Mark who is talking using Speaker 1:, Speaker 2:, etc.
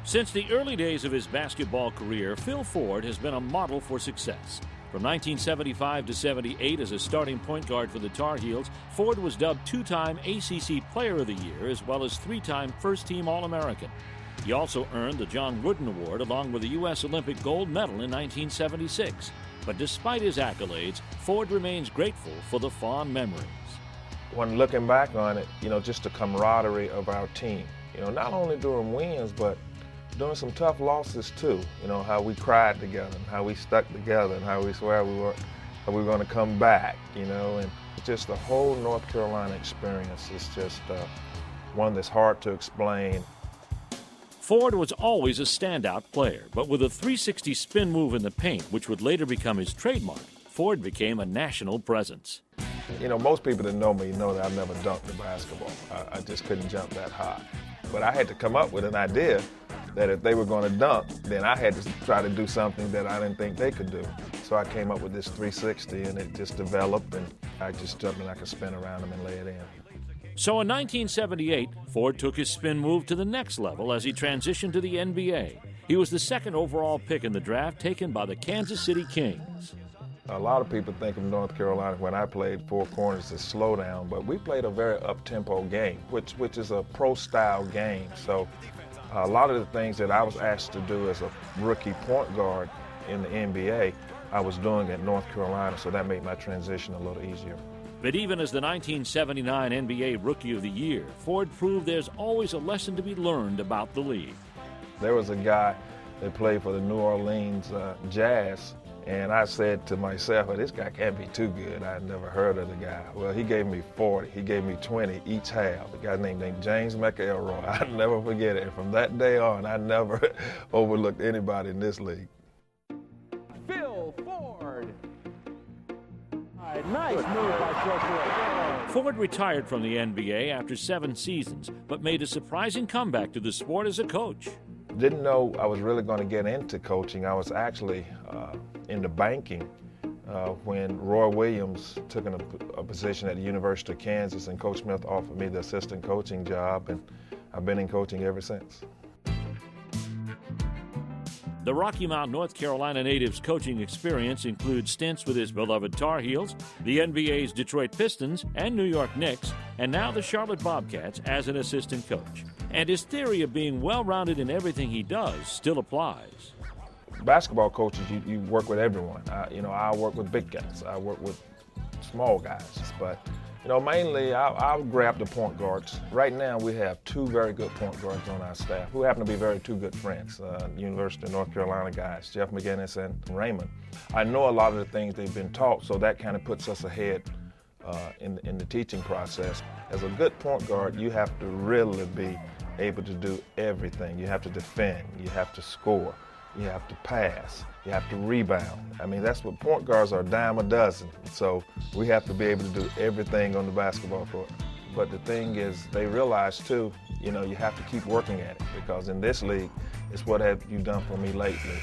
Speaker 1: Since the early days of his basketball career, Phil Ford has been a model for success. From 1975 to 78 as a starting point guard for the Tar Heels, Ford was dubbed two-time ACC Player of the Year as well as three-time first-team All-American. He also earned the John Wooden Award along with the U.S. Olympic gold medal in 1976. But despite his accolades, Ford remains grateful for the fond memories.
Speaker 2: When looking back on it, just the camaraderie of our team, not only during wins, but during some tough losses too, how we cried together and how we stuck together and how we swear we were going to come back, and just the whole North Carolina experience is just one that's hard to explain.
Speaker 1: Ford was always a standout player, but with a 360 spin move in the paint, which would later become his trademark, Ford became a national presence.
Speaker 2: Most people that know me know that I've never dunked a basketball. I just couldn't jump that high. But I had to come up with an idea that if they were going to dunk, then I had to try to do something that I didn't think they could do. So I came up with this 360, and it just developed, and I just jumped and I could spin around them and lay it in.
Speaker 1: So in 1978, Ford took his spin move to the next level as he transitioned to the NBA. He was the second overall pick in the draft, taken by the Kansas City Kings.
Speaker 2: A lot of people think of North Carolina when I played Four Corners as slow down, but we played a very up-tempo game, which is a pro-style game. So a lot of the things that I was asked to do as a rookie point guard in the NBA, I was doing at North Carolina, so that made my transition a little easier.
Speaker 1: But even as the 1979 NBA Rookie of the Year, Ford proved there's always a lesson to be learned about the league.
Speaker 2: There was a guy that played for the New Orleans Jazz, and I said to myself, well, this guy can't be too good. I had never heard of the guy. Well, he gave me 40. He gave me 20 each half. The guy named James McElroy. I'll never forget it. And from that day on, I never overlooked anybody in this league.
Speaker 3: Phil Ford. Nice move by Phil Ford.
Speaker 1: Ford retired from the NBA after 7 seasons, but made a surprising comeback to the sport as a coach.
Speaker 2: Didn't know I was really going to get into coaching. I was actually into banking when Roy Williams took a position at the University of Kansas, and Coach Smith offered me the assistant coaching job, and I've been in coaching ever since.
Speaker 1: The Rocky Mount, North Carolina native's coaching experience includes stints with his beloved Tar Heels, the NBA's Detroit Pistons, and New York Knicks, and now the Charlotte Bobcats as an assistant coach. And his theory of being well-rounded in everything he does still applies.
Speaker 2: Basketball coaches, you work with everyone. I work with big guys. I work with small guys. But, mainly I'll grab the point guards. Right now we have 2 very good point guards on our staff who happen to be two good friends, University of North Carolina guys, Jeff McGinnis and Raymond. I know a lot of the things they've been taught, so that kind of puts us ahead in the teaching process. As a good point guard, you have to really be able to do everything. You have to defend, you have to score, you have to pass, you have to rebound. I mean, that's what point guards are, a dime a dozen. So we have to be able to do everything on the basketball court. But the thing is, they realize too, you have to keep working at it, because in this league, it's what have you done for me lately.